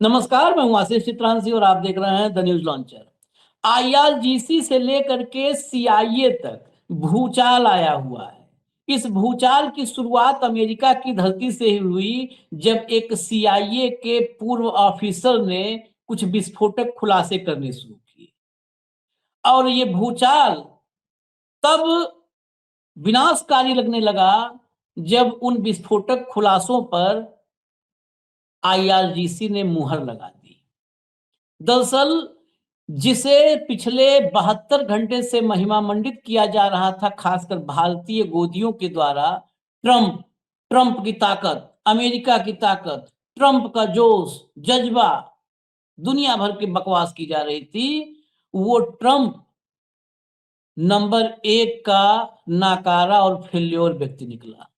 नमस्कार, मैं हूं आशीष चित्रांशी और आप देख रहे हैं द न्यूज लॉन्चर। आईआरजीसी से लेकर के सीआईए तक भूचाल आया हुआ है। इस भूचाल की शुरुआत अमेरिका की धरती से ही हुई, जब एक सीआईए के पूर्व ऑफिसर ने कुछ विस्फोटक खुलासे करने शुरू किए। और ये भूचाल तब विनाशकारी लगने लगा जब उन विस्फोटक खुलासों पर आईआरजीसी ने मुहर लगा दी। दरअसल जिसे पिछले 72 घंटे से महिमामंडित किया जा रहा था, खासकर भारतीय गोदियों के द्वारा, ट्रंप ट्रंप की ताकत, अमेरिका की ताकत, ट्रंप का जोश, जज्बा, दुनिया भर की बकवास की जा रही थी। वो ट्रंप नंबर 1 का नाकारा और फेल्योर व्यक्ति निकला।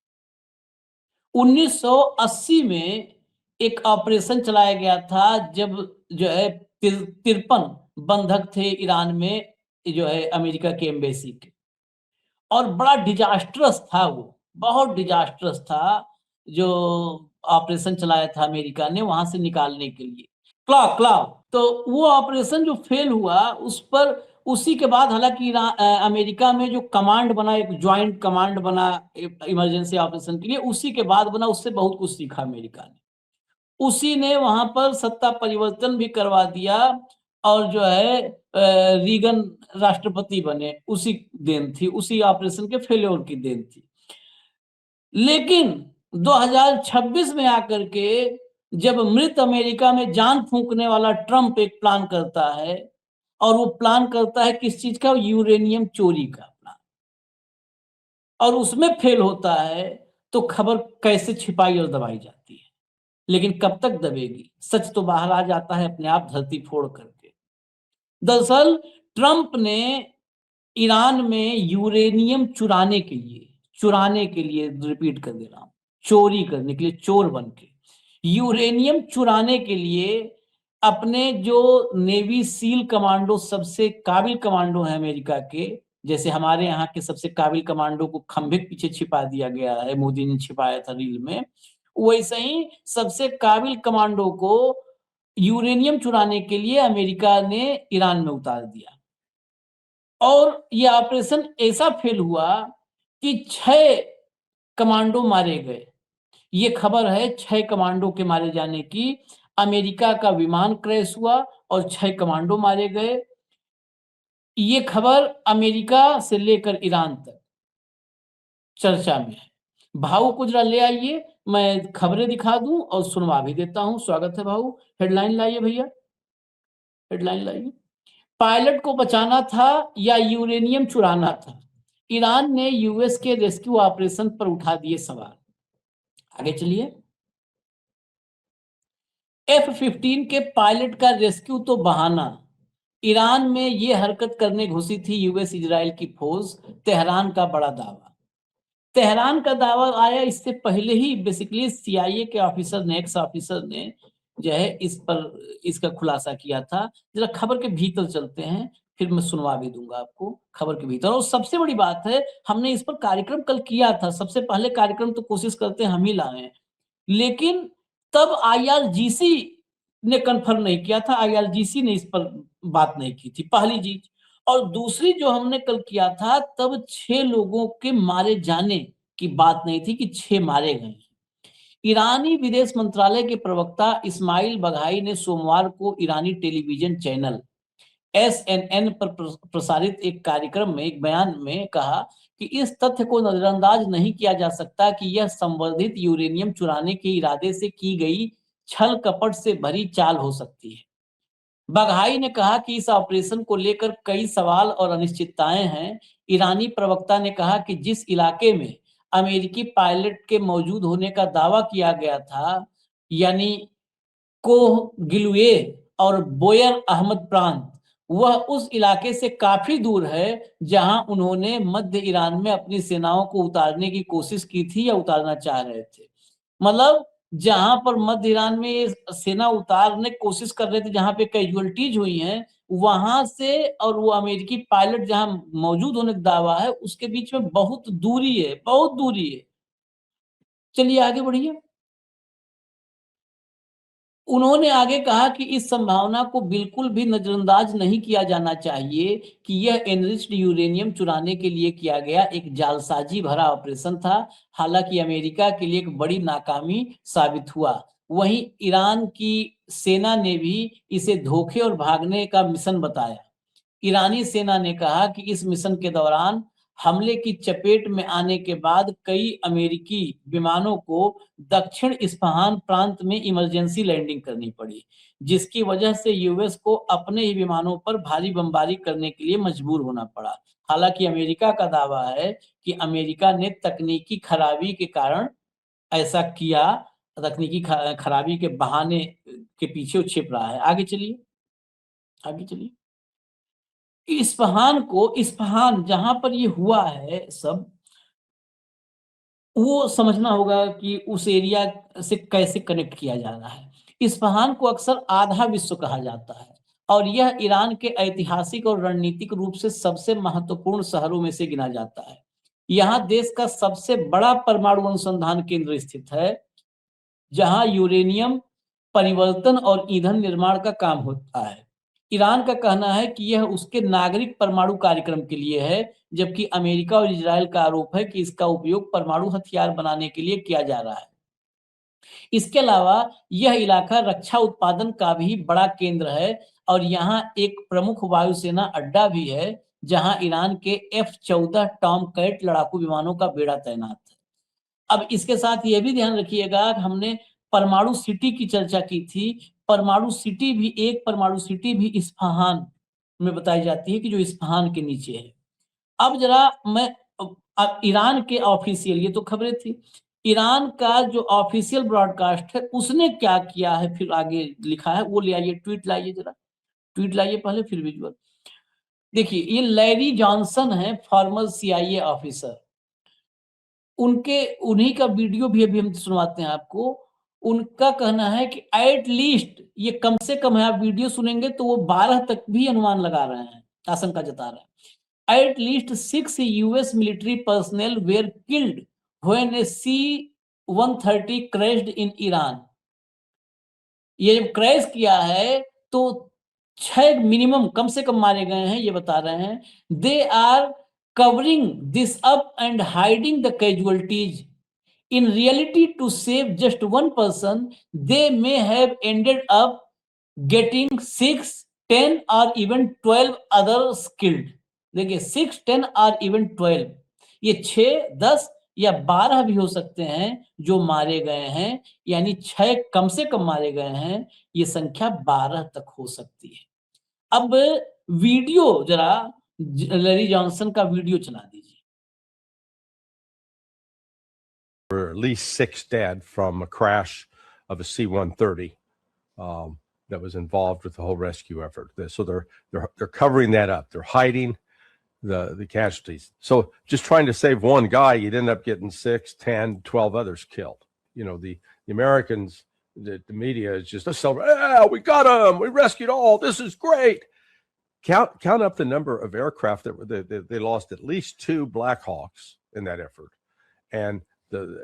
1980 में एक ऑपरेशन चलाया गया था, जब जो है 53 बंधक थे ईरान में, जो है अमेरिका के एम्बेसी के। और बड़ा डिजास्ट्रस था वो, बहुत डिजास्ट्रस था जो ऑपरेशन चलाया था अमेरिका ने वहां से निकालने के लिए। क्लॉ क्लॉ तो वो ऑपरेशन जो फेल हुआ, उस पर उसी के बाद हालांकि अमेरिका में जो कमांड बना, एक ज्वाइंट कमांड बना इमरजेंसी ऑपरेशन के लिए, उसी के बाद बना। उससे बहुत कुछ सीखा अमेरिका ने। उसी ने वहां पर सत्ता परिवर्तन भी करवा दिया और जो है रीगन राष्ट्रपति बने। उसी देन थी, उसी ऑपरेशन के फेल्योर की देन थी। लेकिन 2026 में आकर के जब मृत अमेरिका में जान फूंकने वाला ट्रंप एक प्लान करता है, और वो प्लान करता है किस चीज का? यूरेनियम चोरी का प्लान, और उसमें फेल होता है, तो खबर कैसे छिपाई और दबाई जाती है। लेकिन कब तक दबेगी? सच तो बाहर आ जाता है अपने आप, धरती फोड़ करके। दरअसल ट्रंप ने ईरान में यूरेनियम चुराने के लिए रिपीट कर दे रहा हूं, चोरी करने के लिए, चोर बन के यूरेनियम चुराने के लिए अपने जो नेवी सील कमांडो, सबसे काबिल कमांडो है अमेरिका के, जैसे हमारे यहाँ के सबसे काबिल कमांडो को खंभे के पीछे छिपा दिया गया है, मोदी ने छिपाया था रील में, वैसे ही सबसे काबिल कमांडो को यूरेनियम चुराने के लिए अमेरिका ने ईरान में उतार दिया। और यह ऑपरेशन ऐसा फेल हुआ कि 6 कमांडो मारे गए। ये खबर है 6 कमांडो के मारे जाने की। अमेरिका का विमान क्रैश हुआ और 6 कमांडो मारे गए। ये खबर अमेरिका से लेकर ईरान तक चर्चा में है। भाऊ को जरा ले आइए, मैं खबरें दिखा दूं और सुनवा भी देता हूं। स्वागत है भाऊ। हेडलाइन लाइए भैया, हेडलाइन लाइए। पायलट को बचाना था या यूरेनियम चुराना था? ईरान ने यूएस के रेस्क्यू ऑपरेशन पर उठा दिए सवाल। आगे चलिए। F-15 के पायलट का रेस्क्यू तो बहाना। ईरान में ये हरकत करने घुसी थी यूएस इजराइल की फौज। तेहरान का बड़ा दावा। तेहरान का दावा आया इससे पहले ही। बेसिकली सीआईए के ऑफिसर ने, एक्स ऑफिसर ने जो है इस पर इसका खुलासा किया था। जरा खबर के भीतर चलते हैं, फिर मैं सुनवा भी दूंगा आपको खबर के भीतर। और सबसे बड़ी बात है, हमने इस पर कार्यक्रम कल किया था। सबसे पहले कार्यक्रम तो कोशिश करते हैं हम ही लाएं, लेकिन तब आईआरजीसी ने कंफर्म नहीं किया था, आईआरजीसी ने इस पर बात नहीं की थी, पहली चीज। और दूसरी जो हमने कल किया था, तब 6 लोगों के मारे जाने की बात नहीं थी कि 6 मारे गए। ईरानी विदेश मंत्रालय के प्रवक्ता इस्माइल बघाई ने सोमवार को ईरानी टेलीविजन चैनल एसएनएन पर प्रसारित एक कार्यक्रम में, एक बयान में कहा कि इस तथ्य को नजरअंदाज नहीं किया जा सकता कि यह संवर्धित यूरेनियम चुराने के इरादे से की गई छल कपट से भरी चाल हो सकती है। बघाई ने कहा कि इस ऑपरेशन को लेकर कई सवाल और अनिश्चितताएं हैं। ईरानी प्रवक्ता ने कहा कि जिस इलाके में अमेरिकी पायलट के मौजूद होने का दावा किया गया था, यानी कोह गिलुए और बोयर अहमद प्रांत, वह उस इलाके से काफी दूर है जहां उन्होंने मध्य ईरान में अपनी सेनाओं को उतारने की कोशिश की थी या उतारना चाह रहे थे। मतलब जहां पर मध्य ईरान में ये सेना उतारने की कोशिश कर रहे थे, जहां पे कैजुअलिटीज हुई हैं, वहां से और वो अमेरिकी पायलट जहां मौजूद होने का दावा है, उसके बीच में बहुत दूरी है, बहुत दूरी है। चलिए आगे बढ़िए। उन्होंने आगे कहा कि इस संभावना को बिल्कुल भी नजरअंदाज नहीं किया जाना चाहिए कि यह एनरिच्ड यूरेनियम चुराने के लिए किया गया एक जालसाजी भरा ऑपरेशन था। हालांकि अमेरिका के लिए एक बड़ी नाकामी साबित हुआ। वहीं ईरान की सेना ने भी इसे धोखे और भागने का मिशन बताया। ईरानी सेना ने कहा कि इस मिशन के दौरान हमले की चपेट में आने के बाद कई अमेरिकी विमानों को दक्षिण इस्फहान प्रांत में इमरजेंसी लैंडिंग करनी पड़ी, जिसकी वजह से यूएस को अपने ही विमानों पर भारी बमबारी करने के लिए मजबूर होना पड़ा। हालांकि अमेरिका का दावा है कि अमेरिका ने तकनीकी खराबी के कारण ऐसा किया, तकनीकी खराबी के बहाने के पीछे छिप रहा है। आगे चलिए, आगे चलिए। इस्फहान जहां पर ये हुआ है सब, वो समझना होगा कि उस एरिया से कैसे कनेक्ट किया जा रहा है। इस्फहान को अक्सर आधा विश्व कहा जाता है और यह ईरान के ऐतिहासिक और रणनीतिक रूप से सबसे महत्वपूर्ण शहरों में से गिना जाता है। यहाँ देश का सबसे बड़ा परमाणु अनुसंधान केंद्र स्थित है, जहां यूरेनियम परिवर्तन और ईंधन निर्माण का काम होता है। ईरान का कहना है कि यह उसके नागरिक परमाणु कार्यक्रम के लिए है, जबकि अमेरिका और इजरायल का आरोप है कि इसका उपयोग परमाणु हथियार बनाने के लिए किया जा रहा है। इसके अलावा यह इलाका रक्षा उत्पादन का भी बड़ा केंद्र है और यहाँ एक प्रमुख वायुसेना अड्डा भी है, जहां ईरान के F-14 टॉमकैट लड़ाकू विमानों का बेड़ा तैनात है। अब इसके साथ ये भी ध्यान रखिएगा, हमने परमाणु सिटी की चर्चा की थी। एक परमाणु सिटी भी इस्फहान में बताई जाती है कि जो इस्फहान के नीचे है। अब जरा मैं अब ईरान के ऑफिशियल, ये तो खबरें थी, ईरान का जो ऑफिशियल ब्रॉडकास्ट है उसने क्या किया है फिर आगे लिखा है, वो ले आइए, ट्वीट लाइए, जरा ट्वीट लाइए पहले, फिर विजुअल देखिए। ये लैरी जॉनसन है, फॉर्मर CIA ऑफिसर। उन्हीं का वीडियो भी अभी हम सुनवाते हैं आपको। उनका कहना है कि एट लीस्ट, ये कम से कम है, आप वीडियो सुनेंगे तो वो 12 तक भी अनुमान लगा रहे हैं, आशंका जता रहे हैं। At least 6 US military personnel were killed when a C-130 crashed in Iran. ये जब क्रैश किया है तो 6 मिनिमम, कम से कम मारे गए हैं, ये बता रहे हैं। They are covering this up and hiding the casualties. In reality, to save just one person, they may have ended up getting 6, 10 or even 12 others killed. देखिए 6, 10 और इवन 12, ये 6, 10 या 12 भी हो सकते हैं जो मारे गए हैं, यानी 6 कम से कम मारे गए हैं, ये संख्या 12 तक हो सकती है। अब वीडियो जरा लैरी जॉनसन का वीडियो चला दीजिए। Or at least 6 dead from a crash of a C-130 that was involved with the whole rescue effort. So they're covering that up. They're hiding the casualties. So just trying to save one guy, you'd end up getting 6, 10, 12 others killed. You know, the Americans, the media is just a celebrate. Yeah, we got them. We rescued all. This is great. Count up the number of aircraft that they lost. At least 2 Black Hawks in that effort, and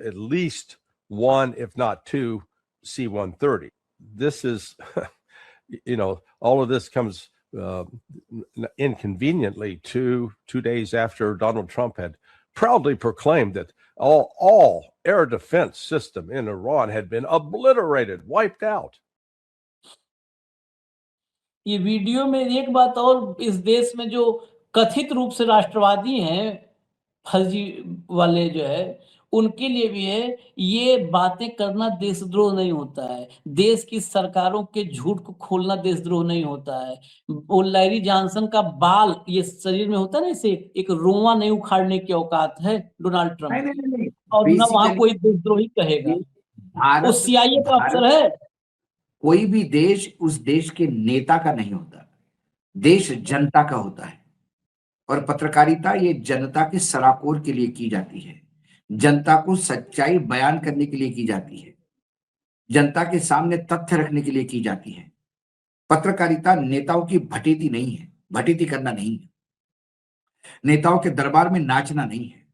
at least 1, if not 2, C-130. This is, you know, all of this comes inconveniently two days after Donald Trump had proudly proclaimed that all air defense system in Iran had been obliterated, wiped out. ये video में एक बात और, इस देश में जो कथित रूप से राष्ट्रवादी हैं, फर्जी वाले जो है, उनके लिए भी है, ये बातें करना देशद्रोह नहीं होता है। देश की सरकारों के झूठ को खोलना देशद्रोह नहीं होता है। वो लैरी जॉनसन का बाल ये शरीर में होता है ना, इसे एक रोंवा नहीं उखाड़ने की औकात है डोनाल्ड ट्रंप, नहीं। और ना वहां कोई देशद्रोही कहेगा। वो CIA का अफसर है। कोई भी देश उस देश के नेता का नहीं होता, देश जनता का होता है। और पत्रकारिता ये जनता के सराकोर के लिए की जाती है, जनता को सच्चाई बयान करने के लिए की जाती है, जनता के सामने तथ्य रखने के लिए की जाती है। पत्रकारिता नेताओं की भटेती नहीं है, भटेती करना नहीं है, नेताओं के दरबार में नाचना नहीं है।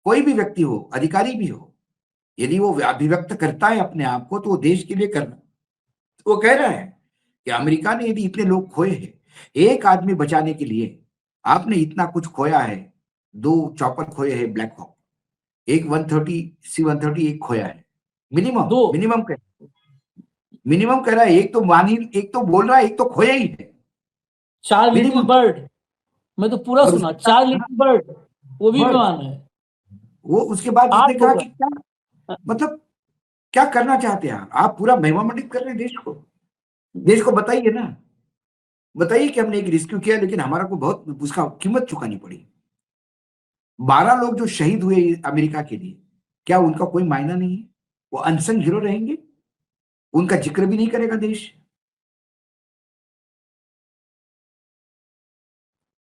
कोई भी व्यक्ति हो, अधिकारी भी हो, यदि वो अभिव्यक्त करता है अपने आप को तो वो देश के लिए करना, वो कह रहा है कि अमेरिका ने यदि इतने लोग खोए हैं, एक आदमी बचाने के लिए आपने इतना कुछ खोया है। 2 चॉपर खोए हैं ब्लैक हॉक, एक 130 C-130 एक खोया है। मिनिमम 2 मिनिमम कह रहा है, एक तो बोल रहा है, एक तो खोया ही है 4 लिटिल मिनिमम। बर्ड, मैं तो पूरा और सुना, उसके 4 बाद लिटिल बर्ड वो भी बर्ड, विमान है। वो उसके बाद 8 उसने कहा होगा। कि क्या मतलब क्या करना चाहते हैं आप पूरा महिमामंडित कर रहे हैं देश को बताइए ना, बताइए कि हमने एक रेस्क्यू किया लेकिन हमारा को बहुत उसका कीमत चुकानी पड़ी। 12 लोग जो शहीद हुए अमेरिका के लिए, क्या उनका कोई मायना नहीं है? वो अनसंग हीरो रहेंगे, उनका जिक्र भी नहीं करेगा देश।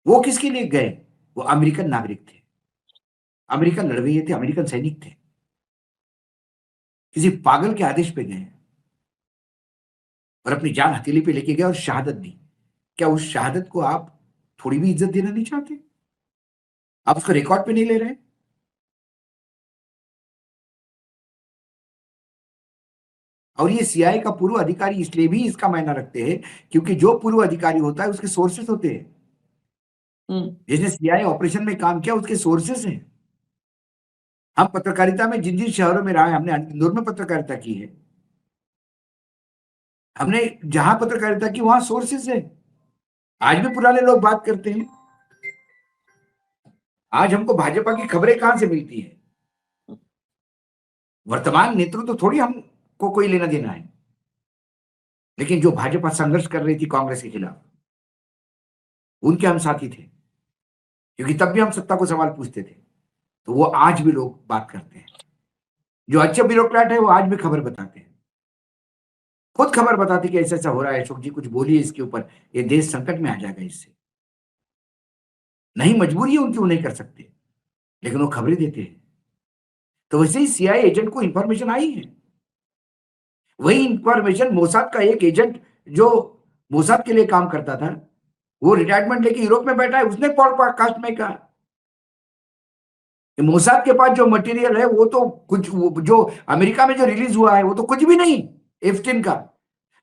वो किसके लिए गए? वो अमेरिकन नागरिक थे, अमेरिकन लड़वैये थे, अमेरिकन सैनिक थे, किसी पागल के आदेश पे गए और अपनी जान हथेली पे लेके गए और शहादत दी। क्या उस शहादत को आप थोड़ी भी इज्जत देना नहीं चाहते? आप उसको रिकॉर्ड पे नहीं ले रहे? और ये सीआईए का पूर्व अधिकारी इसलिए भी इसका मायना रखते हैं क्योंकि जो पूर्व अधिकारी होता है उसके सोर्सेस होते हैं। जिसने सीआईए ऑपरेशन में काम किया उसके सोर्सेस हैं। हम पत्रकारिता में जिन जिन शहरों में रहा है, हमने इंदौर में पत्रकारिता की है, हमने जहां पत्रकारिता की वहां सोर्सेस है। आज भी पुराने लोग बात करते हैं। आज हमको भाजपा की खबरें कहां से मिलती है? वर्तमान नेतृत्व तो थोड़ी हमको कोई लेना देना है, लेकिन जो भाजपा संघर्ष कर रही थी कांग्रेस के खिलाफ, उनके हम साथी थे, क्योंकि तब भी हम सत्ता को सवाल पूछते थे। तो वो आज भी लोग बात करते हैं। जो अच्छे ब्यूरोक्रेट है वो आज भी खबर बताते हैं, खुद खबर बताते कि ऐसा ऐसा हो रहा है, अशोक जी कुछ बोलिए इसके ऊपर, ये देश संकट में आ जाएगा इससे। नहीं, मजबूरी है उनकी, वो नहीं कर सकते, लेकिन वो खबरें देते हैं। तो वैसे ही सीआईए एजेंट को इंफॉर्मेशन आई है। वही इंफॉर्मेशन मोसाद का एक एजेंट जो मोसाद के लिए काम करता था, वो रिटायरमेंट लेके यूरोप में बैठा है, उसने पॉडकास्ट में कहा कि मोसाद के पास जो मटेरियल है वो तो कुछ, वो जो अमेरिका में जो रिलीज हुआ है वो तो कुछ भी नहीं। F-16 का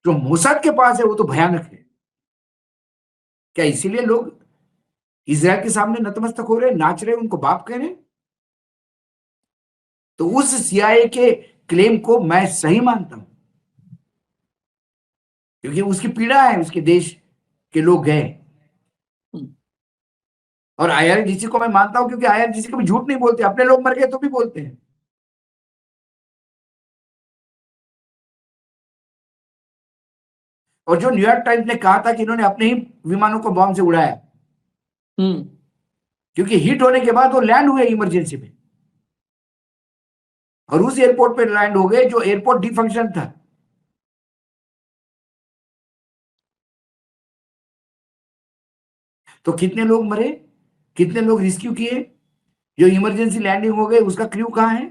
जो मोसाद के पास है वो तो भयानक है। क्या इसीलिए लोग इजराइल के सामने नतमस्तक हो रहे, नाच रहे, उनको बाप कह रहे? तो उस सीआईए के क्लेम को मैं सही मानता हूं, क्योंकि उसकी पीड़ा है, उसके देश के लोग गए। और आईआरजीसी को मैं मानता हूं क्योंकि आईआरजीसी कभी झूठ नहीं बोलते, अपने लोग मर गए तो भी बोलते हैं। और जो न्यूयॉर्क टाइम्स ने कहा था कि इन्होंने अपने ही विमानों को बॉम्ब से उड़ाया, क्योंकि हिट होने के बाद वो लैंड हुए इमरजेंसी में, और उस एयरपोर्ट पे लैंड हो गए जो एयरपोर्ट डिफंक्शन था। तो कितने लोग मरे, कितने लोग रेस्क्यू किए, जो इमरजेंसी लैंडिंग हो गए उसका क्रू कहां है,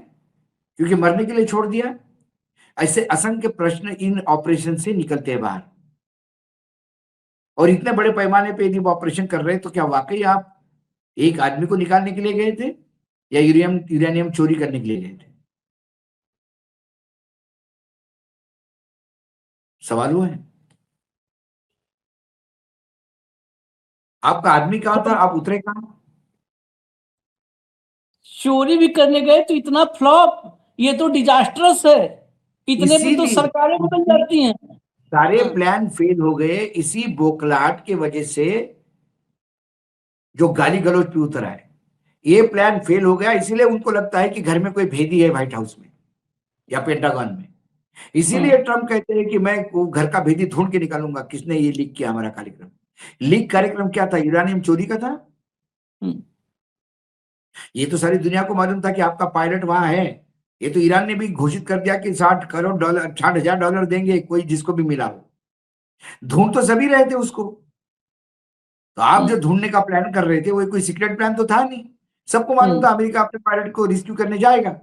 क्योंकि मरने के लिए छोड़ दिया। ऐसे असंख्य प्रश्न इन ऑपरेशन से निकलते हैं बाहर। और इतने बड़े पैमाने पे यदि वो ऑपरेशन कर रहे हैं तो क्या वाकई आप एक आदमी को निकालने के लिए गए थे या यूरेनियम चोरी करने के लिए गए थे? सवाल वो है। आपका आदमी कहां था, आप उतरे कहां? चोरी भी करने गए तो इतना फ्लॉप, ये तो डिजास्टरस है। इतने पे तो इसीलिए सरकारें बदल जाती हैं। सारे प्लान फेल हो गए, इसी बोखलाहट की वजह से, जो गाली गलौज पे उतर आए। ये प्लान फेल हो गया, इसीलिए उनको लगता है कि घर में कोई भेदी है व्हाइट हाउस में या पेंटागन में। इसीलिए ट्रम्प कहते हैं कि मैं वो घर का भेदी ढूंढ के निकालूंगा, किसने ये लीक किया हमारा कार्यक्रम। लीक कार्यक्रम क्या था? यूरेनियम चोरी का था। ये तो सारी दुनिया को मालूम था कि आपका पायलट वहां है। ये तो ईरान ने भी घोषित कर दिया कि $60 करोड़ 60,000 देंगे कोई जिसको भी मिला हो। ढूंढ तो सभी रहे थे उसको। तो आप जो ढूंढने का प्लान कर रहे थे वो कोई सीक्रेट प्लान तो था नहीं, सबको मालूम था अमेरिका अपने पायलट को रेस्क्यू करने जाएगा।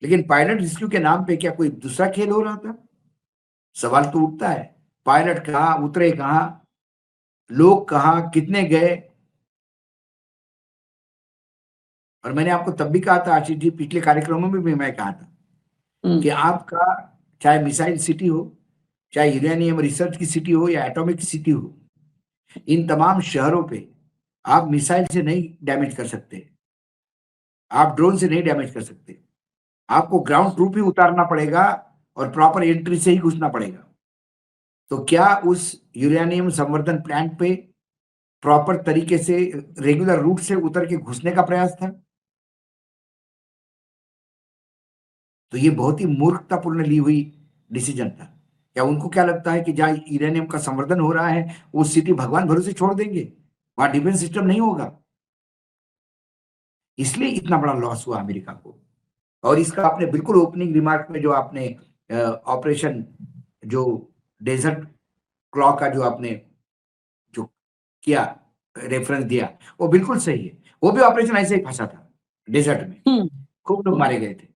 लेकिन पायलट रेस्क्यू के नाम पे क्या कोई दूसरा खेल हो रहा था? सवाल तो उठता है, पायलट कहाँ उतरे, कहाँ लोग, कहाँ कितने गए? और मैंने आपको तब भी कहा था आशीष जी, पिछले कार्यक्रमों में भी मैं कहा था कि आपका चाहे मिसाइल सिटी हो, चाहे यूरेनियम रिसर्च की सिटी हो या एटॉमिक सिटी हो, इन तमाम शहरों पे आप मिसाइल से नहीं डैमेज कर सकते, आप ड्रोन से नहीं डैमेज कर सकते, आपको ग्राउंड ट्रूप ही उतारना पड़ेगा और प्रॉपर एंट्री से ही घुसना पड़ेगा। तो क्या उस यूरेनियम संवर्धन प्लांट पे प्रॉपर तरीके से रेगुलर रूट से उतर के घुसने का प्रयास था? तो ये बहुत ही मूर्खतापूर्ण ली हुई डिसीजन था। क्या उनको क्या लगता है कि जहां यूरेनियम का संवर्धन हो रहा है वो सिटी भगवान भरोसे छोड़ देंगे, वहां डिफेंस सिस्टम नहीं होगा? इसलिए इतना बड़ा लॉस हुआ अमेरिका को। और इसका आपने बिल्कुल ओपनिंग रिमार्क में जो आपने ऑपरेशन जो डेजर्ट क्लॉ का जो आपने जो किया रेफरेंस दिया, वो बिल्कुल सही है। वो भी ऑपरेशन ऐसे ही फंसा था डेजर्ट में, खूब लोग मारे गए थे।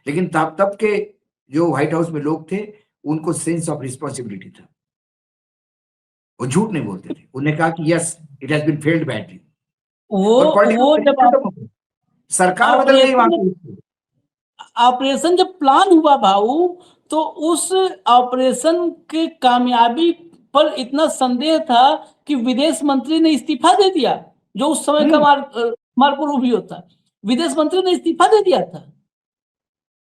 लेकिन तब तब के जो व्हाइट हाउस में लोग थे, उनको सेंस ऑफ रिस्पॉन्सिबिलिटी था, वो झूठ नहीं बोलते थे। उन्होंने कहा कि yes it has been failed badly, और वो पॉलिटिकल जब खत्म हो गई, सरकार बदल गई वहां की। ऑपरेशन जब प्लान हुआ भाऊ, तो उस ऑपरेशन के कामयाबी पर इतना संदेह था कि विदेश मंत्री ने इस्तीफा दे दिया, जो उस समय का मार्को रूबियो था, विदेश मंत्री ने इस्तीफा दे दिया था।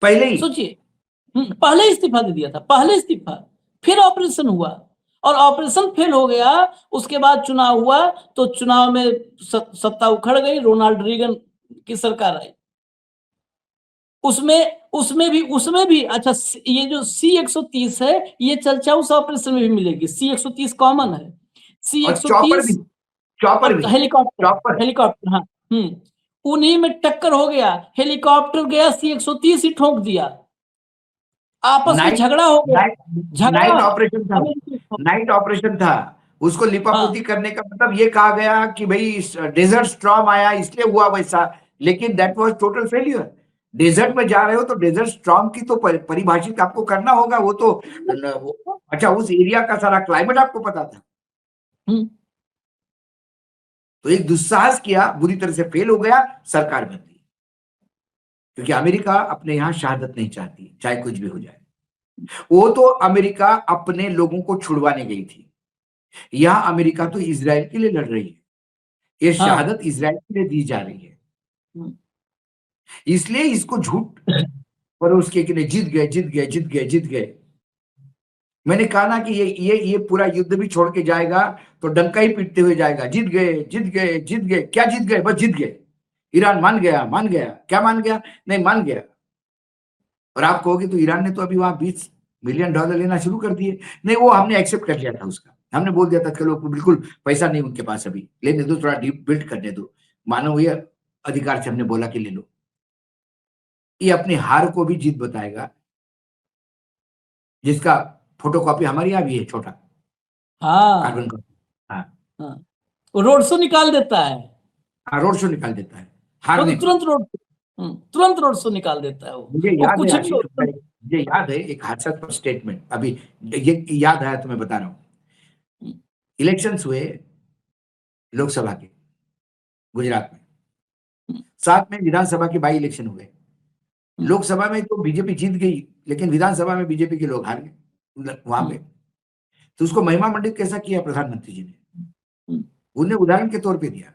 पहले ही सोचिए, पहले इस्तीफा दे दिया था, पहले इस्तीफा, फिर ऑपरेशन हुआ और ऑपरेशन फेल हो गया। उसके बाद चुनाव हुआ, तो चुनाव में सत्ता उखड़ गई, रोनाल्ड रीगन की सरकार आई। उसमें भी अच्छा, ये जो C-130 है, ये चर्चा उस ऑपरेशन में भी मिलेगी। C-130 कॉमन है, और चॉपर भी, चॉपर भी, हेलीकॉप्टर, चॉपर हेलीकॉप्टर, हाँ, उन्हीं में टक्कर हो गया, हेलीकॉप्टर गया, C-130 ही ठोक दिया, आपस में नाइट झगड़ा हो गया, नाइट झगड़ा ऑपरेशन था, नाइट ऑपरेशन था। उसको लिपापोती करने का मतलब ये कहा गया कि भाई डेजर्ट स्टॉर्म आया इसलिए हुआ वैसा, लेकिन that was total failure. Desert में जा रहे हो तो डेजर्ट स्टॉर्म की तो परिभाषित आपको करना होगा, वो तो अच्छा उस एरिया का सारा क्लाइमेट आपको पता था। तो एक दुस्साहस किया, बुरी तरह से फेल हो गया, सरकार बदली, क्योंकि अमेरिका अपने यहां शहादत नहीं चाहती, चाहे कुछ भी हो जाए। वो तो अमेरिका अपने लोगों को छुड़वाने गई थी, यहां अमेरिका तो इजराइल के लिए लड़ रही है, ये शहादत इजराइल के लिए दी जा रही है। इसलिए इसको झूठ और उसके कि जीत गए जीत गए जीत गए जीत गए। मैंने कहा ना कि ये पूरा युद्ध भी छोड़ के जाएगा तो डंका ही पीटते हुए जाएगा, जीत गए जीत गए जीत गए। क्या जीत गए? बस जीत गए। ईरान मान गया, मान गया, क्या मान गया? नहीं, मान गया। और आप कहोगे तो ईरान ने तो अभी वहां $20 मिलियन लेना शुरू कर दिए। नहीं, वो हमने एक्सेप्ट कर लिया था उसका, हमने बोल दिया था चलो बिल्कुल पैसा नहीं उनके पास, अभी लेने दो, थोड़ा डीप बिल्ड करने दो, मानवीय अधिकार से हमने बोला कि ले लो। ये अपनी हार को भी जीत बताएगा, जिसका फोटोकॉपी हमारे यहाँ भी है, छोटा कार्बन कॉपी। हाँ, रोड शो निकाल देता है, रोड शो निकाल देता है, वो हारने तो तुरंत रोड शो निकाल देता है। मुझे वो याद है कुछ आशीष, मुझे याद है एक हास्यास्पद स्टेटमेंट, अभी ये याद आया तो मैं बता रहा हूँ। इलेक्शंस हुए लोकसभा के गुजरात में, साथ में विधानसभा के बाई इलेक्शन हुए। लोकसभा में तो बीजेपी जीत गई, लेकिन विधानसभा में बीजेपी के लोग हार गए वहां पे। तो उसको महिमा मंडित कैसा किया प्रधानमंत्री जी ने? उन्हें उदाहरण के तौर पे दिया,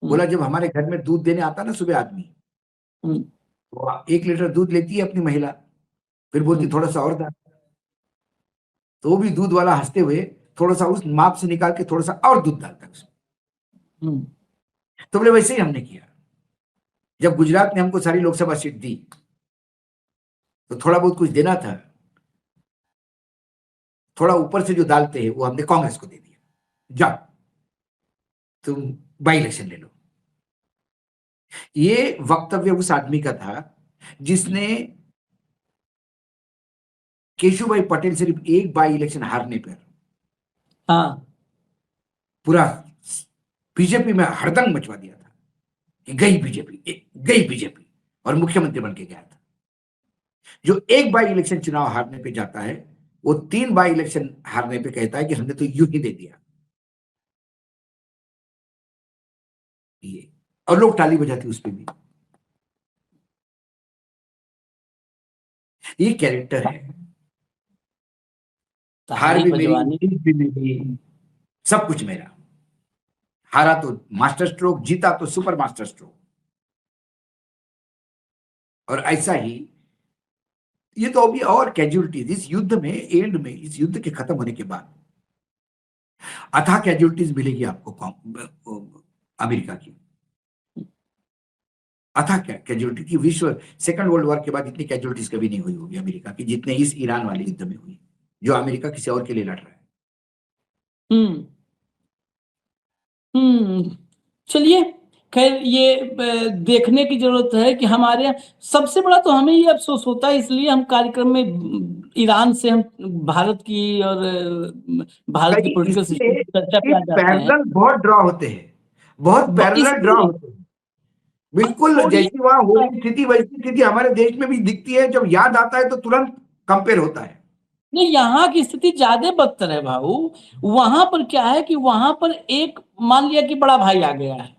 बोला जब हमारे घर में दूध देने आता ना सुबह आदमी, तो 1 लीटर दूध लेती है अपनी महिला, फिर बोलती थोड़ा सा और डाल, तो भी दूध वाला हंसते हुए थोड़ा सा उस माप से निकाल के थोड़ा सा और दूध डालता है उसमें। तो बोले वैसे ही हमने किया, जब गुजरात ने हमको सारी लोकसभा सीट दी तो थोड़ा बहुत कुछ देना था, थोड़ा ऊपर से जो डालते हैं वो हमने कांग्रेस को दे दिया, जाओ तुम बाई इलेक्शन ले लो। ये वक्तव्य उस आदमी का था जिसने केशुभाई पटेल सिर्फ एक बाई इलेक्शन हारने पर पूरा बीजेपी में हड़दंग मचवा दिया था कि गई बीजेपी, और मुख्यमंत्री बन के गया था। जो एक बाई इलेक्शन चुनाव हारने पे जाता है, वो 3 बाई इलेक्शन हारने पे कहता है कि हमने तो यूं ही दे दिया, ये, और लोग ताली बजाते उस पर भी। ये कैरेक्टर है, हार ताली भी मेरी, बजवानी। जीत भी मेरी, सब कुछ मेरा। हारा तो मास्टर स्ट्रोक, जीता तो सुपर मास्टर स्ट्रोक। और ऐसा ही ये तो अभी और कैजुअलिटीज इस युद्ध में, एंड में, इस युद्ध के खत्म होने के बाद अथाह कैजुअलिटीज मिलेगी आपको अमेरिका की। अथाह कैजुअलिटी की विश्व सेकंड वर्ल्ड वॉर के बाद इतनी कैजुअलिटीज कभी नहीं हुई होगी अमेरिका की जितने इस ईरान वाले युद्ध में हुई, जो अमेरिका किसी और के लिए लड़ रहा है। हम्म चलिए, खैर ये देखने की जरूरत है कि हमारे यहाँ सबसे बड़ा तो हमें ये अफसोस होता है, इसलिए हम कार्यक्रम में ईरान से हम भारत की और भारत की कई पॉलिटिकल इसलिए सिस्टम की चर्चा पे आ जाते हैं। पैरेलल बहुत ड्रॉ होते हैं, बहुत पैरेलल ड्रॉ इसलिए होते हैं। बिल्कुल छोड़िए, जैसी वहां हो रही स्थिति वैसी स्थिति हमारे देश में भी दिखती है, जब याद आता है तो तुरंत कंपेयर होता है। नहीं, यहाँ की स्थिति ज्यादा बदतर है भाऊ। वहां पर क्या है कि वहां पर एक मान लिया कि बड़ा भाई आ गया है,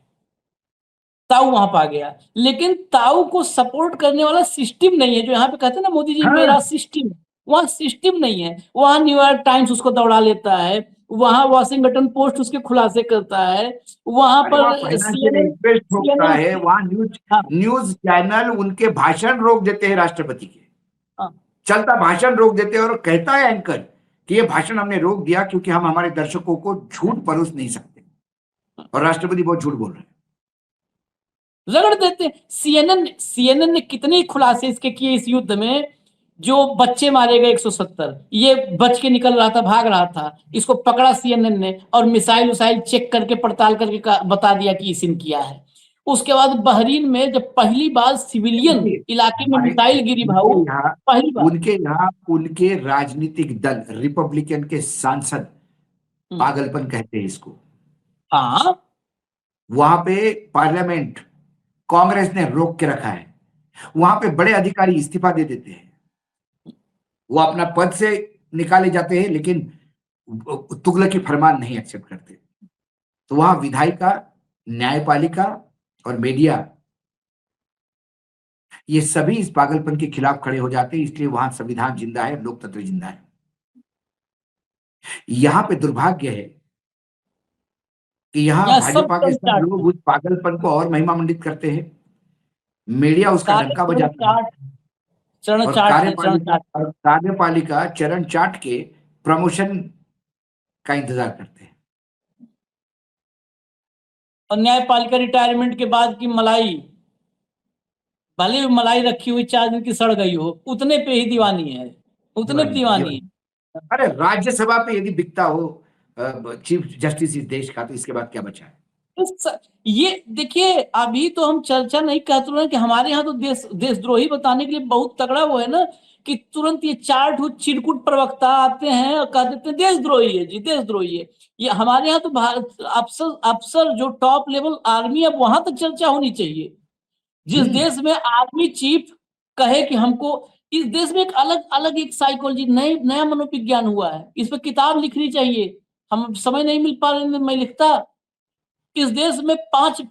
ताऊ वहां पर आ गया, लेकिन ताऊ को सपोर्ट करने वाला सिस्टम नहीं है। जो यहाँ पे कहते हैं ना मोदी जी हाँ, मेरा सिस्टम, वहां सिस्टम नहीं है। वहां न्यूयॉर्क टाइम्स उसको दौड़ा लेता है, वहां वॉशिंगटन पोस्ट उसके खुलासे करता है, वहां अरे वहाँ पर फाइनेंशियल सीएनएन इंटरेस्ट होता सीएनएन है, वहाँ न्यूज हाँ न्यूज चैनल उनके भाषण रोक देते हैं, राष्ट्रपति के हाँ चलता भाषण रोक देते हैं, और कहता है एंकर कि ये भाषण हमने रोक दिया क्योंकि हम हमारे दर्शकों को झूठ परोस नहीं सकते, और राष्ट्रपति बहुत झूठ बोल रहे हैं। रगड़ देते। सीएनएन ने कितने खुलासे इसके किए इस युद्ध में। जो बच्चे मारे गए 170, ये बच के निकल रहा था, भाग रहा था, इसको पकड़ा सीएनएन ने और मिसाइल उसाइल चेक करके पड़ताल करके बता दिया कि इसिन किया है। उसके बाद बहरीन में जब पहली बार सिविलियन इलाके में मिसाइल गिरी भाऊ, पहली बार उनके राजनीतिक दल रिपब्लिकन के सांसद पागलपन कहते हैं इसको। हाँ वहां पे पार्लियामेंट कांग्रेस ने रोक के रखा है, वहां पे बड़े अधिकारी इस्तीफा दे देते हैं, वो अपना पद से निकाले जाते हैं, लेकिन तुगलकी फरमान नहीं एक्सेप्ट करते। तो वहां विधायिका, न्यायपालिका और मीडिया, ये सभी इस पागलपन के खिलाफ खड़े हो जाते हैं। इसलिए वहां संविधान जिंदा है, लोकतंत्र जिंदा है। यहाँ पे दुर्भाग्य है कि यहाँ यहाँ सब भाजपा के सब लोग उस पागलपन को और महिमा मंडित करते हैं, मीडिया उसका डंका बजाता है, चरण और चाट कार्यपालिका चरण चाट के प्रमोशन का इंतजार करते हैं। और न्यायपालिका रिटायरमेंट के बाद की मलाई, भले मलाई रखी हुई 4 दिन की सड़ गई हो, उतने पे ही दीवानी है, उतने पे दीवानी है। अरे राज्यसभा पे यदि बिकता हो चीफ जस्टिस इस देश का, तो इसके बाद क्या बचा है? ये देखिए, अभी तो हम चर्चा नहीं करते रहे कि हमारे यहाँ तो देशद्रोही बताने के लिए बहुत तगड़ा वो है ना, कि तुरंत ये चार चिरकुट प्रवक्ता आते हैं और कह देते हैं देशद्रोही है जी, देशद्रोही है। ये हमारे यहाँ तो भारत अफसर जो टॉप लेवल आर्मी, अब वहां तक चर्चा होनी चाहिए। जिस देश में आर्मी चीफ कहे कि हमको, इस देश में एक अलग अलग एक साइकोलॉजी, नया मनोविज्ञान हुआ है। इस पर किताब लिखनी चाहिए, हम समय नहीं मिल पा रहे, मैं लिखता। इस देश में 5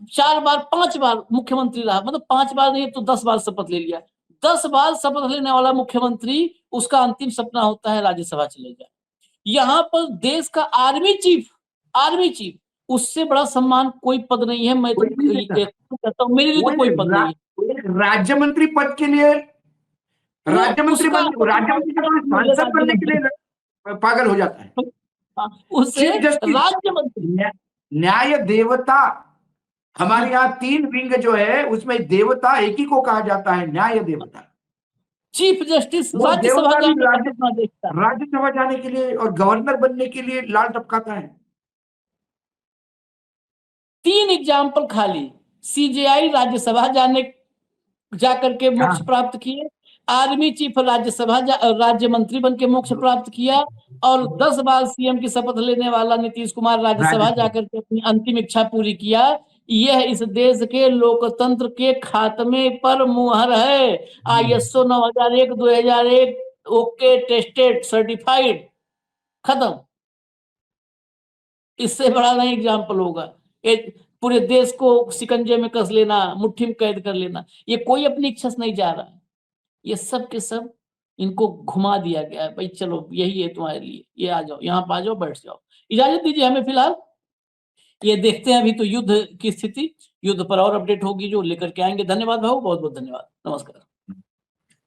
बार मुख्यमंत्री रहा, मतलब 5 बार नहीं तो 10 बार शपथ ले लिया। 10 बार शपथ लेने वाला मुख्यमंत्री, उसका अंतिम सपना होता है राज्यसभा चले जाए। यहाँ पर देश का आर्मी चीफ, उससे बड़ा सम्मान कोई पद नहीं है। मैं तो कहता हूँ मेरे लिए तो कोई पद नहीं है। राज्य मंत्री पद के लिए, राज्य मंत्री सांसद बनने के लिए पागल हो जाता है। उसे राज्य मंत्री, न्याय देवता, हमारे यहाँ 3 विंग जो है उसमें देवता एक ही को कहा जाता है, न्याय देवता। चीफ जस्टिस राज्यसभा जाने के लिए और गवर्नर बनने के लिए लाल टपकाता है। 3 एग्जाम्पल खाली, सीजेआई राज्यसभा जाकर के मोक्ष प्राप्त किए, आर्मी चीफ राज्य मंत्री बन के मोक्ष प्राप्त किया, और 10 बार सीएम की शपथ लेने वाला नीतीश कुमार राज्यसभा जाकर के अपनी अंतिम इच्छा पूरी किया। यह इस देश के लोकतंत्र के खात्मे पर मुहर है। ISO 9001 2001 ओके, टेस्टेड, सर्टिफाइड, खत्म। इससे बड़ा नहीं एग्जाम्पल होगा। एक पूरे देश को शिकंजे में कस लेना, मुट्ठी में कैद कर लेना, ये कोई अपनी इच्छा से नहीं जा रहा है। ये सब के सब इनको घुमा दिया गया है, भाई चलो यही है तुम्हारे लिए, ये आ जाओ, यहाँ आ जाओ, बैठ जाओ। इजाजत दीजिए हमें फिलहाल, ये देखते हैं अभी तो युद्ध की स्थिति, युद्ध पर और अपडेट होगी जो लेकर के आएंगे। धन्यवाद भाऊ, बहुत बहुत धन्यवाद, नमस्कार।